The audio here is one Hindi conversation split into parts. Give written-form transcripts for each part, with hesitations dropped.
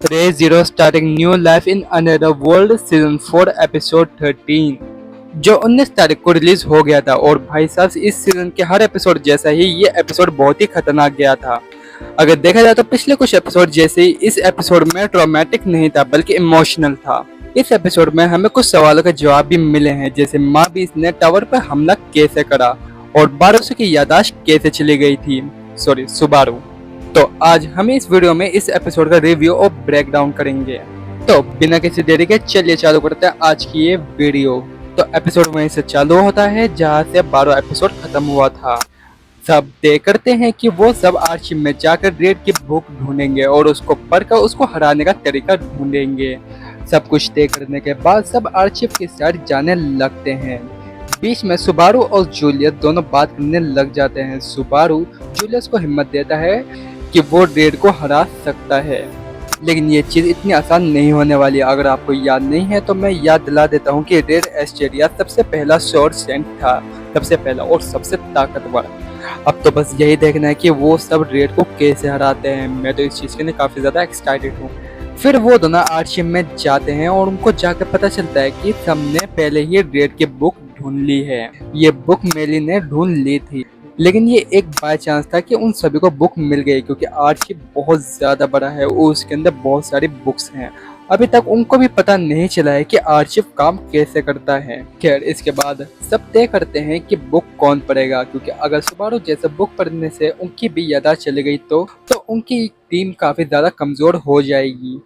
Ray Zero starting new life in another world season 4 episode 13 जो 19 तारीख को रिलीज हो गया था। और भाई साहब इस सीजन के हर एपिसोड जैसा ही ये एपिसोड बहुत ही खतरनाक गया था। अगर देखा जाए तो पिछले कुछ एपिसोड जैसे ही इस एपिसोड में ट्रॉमेटिक नहीं था बल्कि इमोशनल था। इस एपिसोड में हमें कुछ सवालों के जवाब भी मिले हैं, जैसे माँ भी इसने टावर पर हमला कैसे करा और बारोसो की याददाश्त कैसे चली गई थी, सॉरी सुबारू। तो आज हम इस वीडियो में इस एपिसोड का रिव्यू और ब्रेक डाउन करेंगे। तो बिना किसी देरी के चलिए चालू करते हैं आज की ये वीडियो। तो एपिसोड वहीं से चालू होता है जहां से 12 एपिसोड खत्म हुआ था। सब तय करते हैं कि वो सब आर्चिव में जाकर रेड की बुक ढूंढेंगे और उसको पढ़कर उसको हराने का तरीका ढूंढेंगे। सब कुछ तय करने के बाद सब आर्चिव के साथ जाने लगते हैं। बीच में सुबारू और जूलियस दोनों बात करने लग जाते हैं। सुबारू जूलियस को हिम्मत देता है कि वो रेड को हरा सकता है, लेकिन ये चीज़ इतनी आसान नहीं होने वाली। अगर आपको याद नहीं है तो मैं याद दिला देता हूँ कि रेड एस्टेरिया सबसे पहला स्वॉर्ड सेंट था, सबसे पहला और सबसे ताकतवर। अब तो बस यही देखना है कि वो सब रेड को कैसे हराते हैं। मैं तो इस चीज़ के लिए काफ़ी ज़्यादा एक्साइटेड हूँ। फिर वो दोनों आर्चिव में जाते हैं और उनको जाकर पता चलता है कि सबने पहले ही रेड की बुक ढूंढ ली है। ये बुक मेली ने ढूंढ ली थी, लेकिन ये एक बाय चांस था कि उन सभी को बुक मिल गई, क्योंकि आर्चिव बहुत ज़्यादा बड़ा है और उसके अंदर बहुत सारी बुक्स हैं। अभी तक उनको भी पता नहीं चला है कि आर्चिव काम कैसे करता है। खैर इसके बाद सब तय करते हैं कि बुक कौन पढ़ेगा, क्योंकि अगर सुबारू जैसे बुक पढ़ने से उनकी भी याददाश्त चली गई तो उनकी टीम काफ़ी ज़्यादा कमज़ोर हो जाएगी।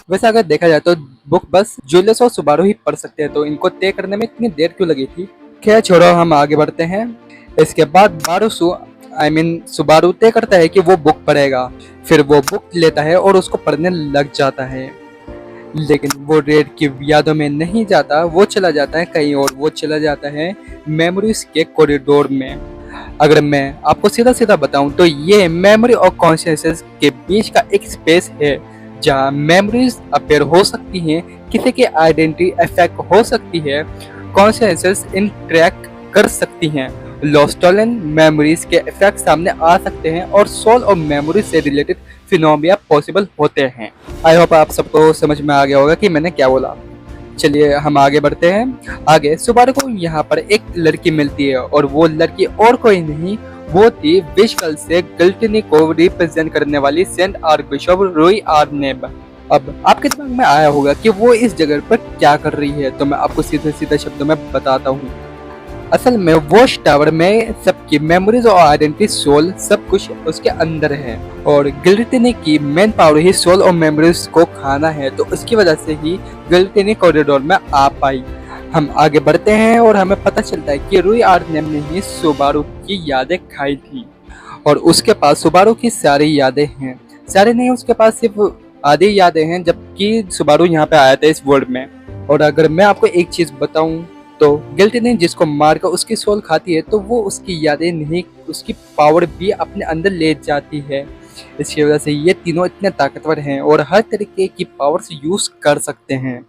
वैसे अगर देखा जाए तो बुक बस जूलियस और सुबारू ही पढ़ सकते हैं, तो इनको तय करने में इतनी देर क्यों लगी थी। खैर छोड़ो, हम आगे बढ़ते हैं। इसके बाद सुबारू तय करता है कि वो बुक पढ़ेगा। फिर वो बुक लेता है और उसको पढ़ने लग जाता है, लेकिन वो रेड की यादों में नहीं जाता। वो चला जाता है कहीं और, वो चला जाता है मेमोरीज के कॉरिडोर में। अगर मैं आपको सीधा सीधा बताऊं तो ये मेमोरी और कॉन्शियसनेस के बीच का एक स्पेस है जहां मेमोरीज अपेयर हो सकती हैं, किसी की आइडेंटिटी अफेक्ट हो सकती है, कॉन्शियसनेस इंटरेक्ट कर सकती हैं, लॉस्टोलन मेमोरीज के इफेक्ट सामने आ सकते हैं और सोल और मेमोरी से रिलेटेड फिनोमिना पॉसिबल होते हैं। आई होप आप सबको समझ में आ गया होगा कि मैंने क्या बोला। चलिए हम आगे बढ़ते हैं। आगे सुबारू को यहाँ पर एक लड़की मिलती है और वो लड़की और कोई नहीं, वो थी विशकल से गिल्टनी को रिप्रेजेंट करने वाली सेंट आर्कबिशप रूई आर्नेब। अब आपके दिमाग में आया होगा कि वो इस जगह पर क्या कर रही है, तो मैं आपको सीधे सीधे शब्दों में बताता हूँ। असल में वॉच टावर में सबकी मेमोरीज और आइडेंटिटी सोल सब कुछ उसके अंदर है, और गिल्टिनी की मेन पावर ही सोल और मेमोरीज को खाना है, तो उसकी वजह से ही गिल्टिनी कॉरिडोर में आ पाई। हम आगे बढ़ते हैं और हमें पता चलता है कि रूई आर्नेब ने ही सुबारू की यादें खाई थी और उसके पास सुबारू की सारी यादें हैं। सारी नहीं, उसके पास सिर्फ आधी यादें हैं, जबकि सुबारू यहाँ पे आया था इस वर्ल्ड में। और अगर मैं आपको एक चीज बताऊं तो गिल्टिनी जिसको मारकर उसकी सोल खाती है, तो वो उसकी यादें नहीं, उसकी पावर भी अपने अंदर ले जाती है। इसकी वजह से ये तीनों इतने ताकतवर हैं और हर तरीके की पावर से यूज कर सकते हैं।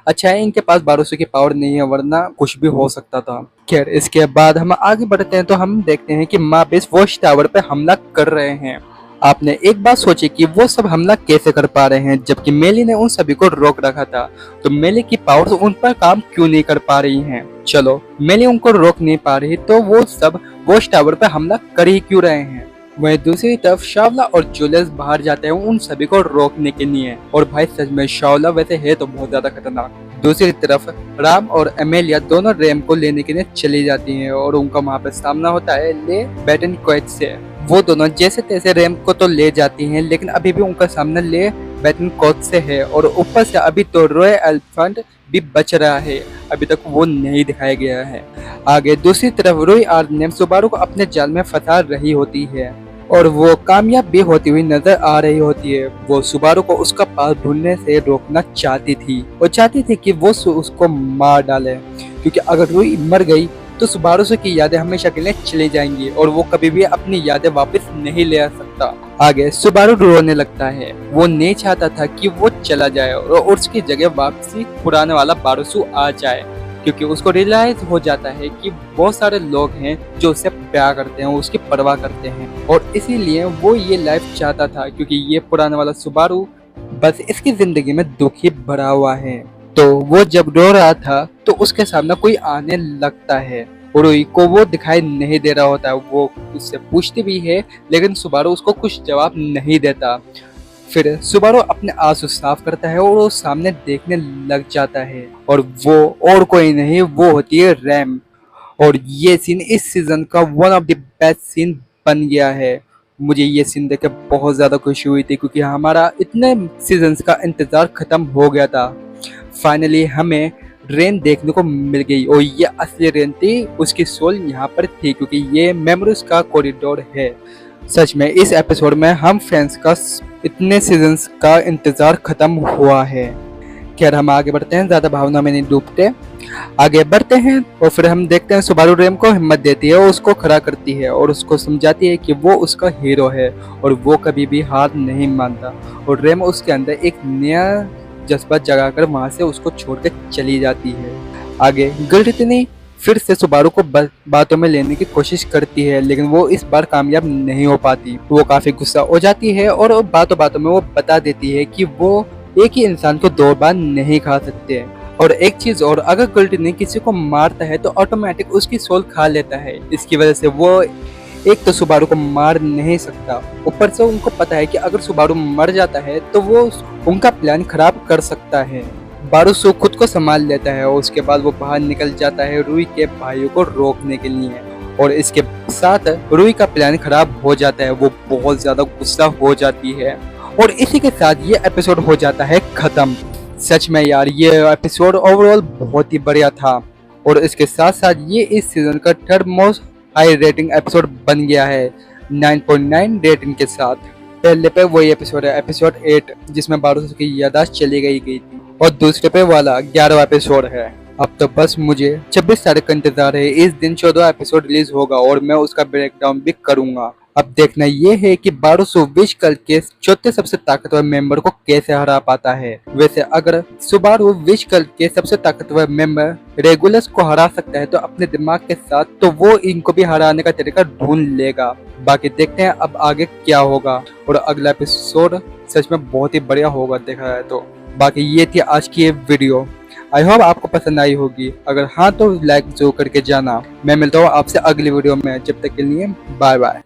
अच्छा है इनके पास बारोसो की पावर नहीं है, वरना कुछ भी हो सकता था। खैर इसके बाद हम आगे बढ़ते हैं तो हम देखते हैं कि माबिस वॉच टावर पे हमला कर रहे हैं। आपने एक बात सोची कि वो सब हमला कैसे कर पा रहे हैं, जबकि मेली ने उन सभी को रोक रखा था, तो मेली की पावर उन पर काम क्यों नहीं कर पा रही हैं? चलो मेली उनको रोक नहीं पा रही तो वो सब वॉच टावर पर हमला कर ही क्यों रहे हैं? वहीं दूसरी तरफ शावला और जूलियस बाहर जाते हैं उन सभी को रोकने के लिए, और भाई सच में शावला वैसे है तो बहुत ज्यादा खतरनाक। दूसरी तरफ राम और एमेलिया दोनों रैम को लेने के लिए चली जाती हैं और उनका वहाँ पे सामना होता है ले बैटन क्वेट से। वो दोनों जैसे तैसे रैम को तो ले जाती हैं, लेकिन अभी भी उनका सामना ले बैटन कोच से है, और ऊपर से अभी तो रॉय एलिफेंट भी बच रहा है, अभी तक वो नहीं दिखाया गया है। आगे दूसरी तरफ रूई आर्नेब सुबारू को अपने जाल में फंसा रही होती है और वो कामयाब भी होती हुई नजर आ रही होती है। वो सुबारू को उसका पास ढूंढने से रोकना चाहती थी और चाहती थी कि वो उसको मार डाले, क्योंकि अगर रूई मर गई तो सुबारू की यादें हमेशा के लिए चली जाएंगी और वो कभी भी अपनी यादें वापस नहीं ले आ सकता। आगे सुबारू रोने लगता है। वो नहीं चाहता था कि वो चला जाए और उसकी जगह वापसी पुराने वाला बारोसो आ जाए, क्योंकि उसको रियलाइज हो जाता है कि बहुत सारे लोग हैं जो उससे प्यार करते हैं, उसकी परवाह करते हैं, और इसीलिए वो ये लाइफ चाहता था, क्योंकि ये पुराने वाला सुबारू बस इसकी जिंदगी में दुख ही भरा हुआ है। तो वो जब रो रहा था तो उसके सामने कोई आने लगता है और रूई को वो दिखाई नहीं दे रहा होता है। वो उससे पूछती भी है लेकिन सुबारू उसको कुछ जवाब नहीं देता। फिर सुबारू अपने आंसू साफ करता है और वो सामने देखने लग जाता है और वो और कोई नहीं, वो होती है रैम। और ये सीन इस सीजन का one of the best scene बन गया है। मुझे ये सीन देख के बहुत ज़्यादा खुशी हुई थी क्योंकि हमारा इतने सीजन्स का इंतज़ार ख़त्म हो गया था। फाइनली हमें रेन देखने को मिल गई और ये असली रेन थी, उसकी सोल यहाँ पर थी क्योंकि ये मेमोरीज का कॉरिडोर है। सच में इस एपिसोड में हम फैंस का इतने सीजन्स का इंतज़ार ख़त्म हुआ है। खैर हम आगे बढ़ते हैं, ज़्यादा भावना में नहीं डूबते, आगे बढ़ते हैं। और फिर हम देखते हैं सुबारू रेम को हिम्मत देती है और उसको खड़ा करती है और उसको समझाती है कि वो उसका हीरो है और वो कभी भी हार नहीं मानता। और रेम उसके अंदर एक नया जज्बा जगाकर वहाँ से उसको छोड़कर चली जाती है। आगे गिल्टिनी फिर से सुबारू को बातों में लेने की कोशिश करती है लेकिन वो इस बार कामयाब नहीं हो पाती। वो काफ़ी गुस्सा हो जाती है और बातों बातों में वो बता देती है कि वो एक ही इंसान को दो बार नहीं खा सकते। और एक चीज और, अगर गिल्टिनी किसी को मारता है तो ऑटोमेटिक उसकी सोल खा लेता है। इसकी वजह से वो एक तो सुबारू को मार नहीं सकता, ऊपर से उनको पता है कि अगर सुबारू मर जाता है तो वो उनका प्लान खराब कर सकता है। बारूसु खुद को संभाल लेता है और उसके बाद वो बाहर निकल जाता है रूई के भाइयों को रोकने के लिए। और इसके साथ रूई का प्लान खराब हो जाता है, वो बहुत ज्यादा गुस्सा हो जाती है और इसी के साथ ये एपिसोड हो जाता है खत्म। सच में यार ये एपिसोड ओवरऑल बहुत ही बढ़िया था और इसके साथ साथ ये इस सीजन का third most high rating episode बन गया है 9.9 रेटिंग के साथ। पहले पे वही एपिसोड है एपिसोड 8 जिसमें बारूसु की याददाश्त चली गई थी और दूसरे पे वाला 11वां एपिसोड है। अब तो बस मुझे 26 तारीख का इंतजार है, इस दिन 14वां एपिसोड रिलीज होगा और मैं उसका ब्रेकडाउन भी करूंगा। अब देखना ये है कि बारूसु विश कल के चौथे सबसे ताकतवर मेंबर को कैसे हरा पाता है। वैसे अगर सुबारू विश कल के सबसे ताकतवर मेंबर रेगुलस को हरा सकता है तो अपने दिमाग के साथ तो वो इनको भी हराने का तरीका ढूंढ लेगा। बाकी देखते हैं अब आगे क्या होगा और अगला एपिसोड सच में बहुत ही बढ़िया होगा देखा जाए तो। बाकी ये थी आज की ये वीडियो, आई होप आपको पसंद आई होगी। अगर हाँ तो लाइक जरूर करके जाना। मैं मिलता हूँ आपसे अगली वीडियो में, जब तक के लिए बाय बाय।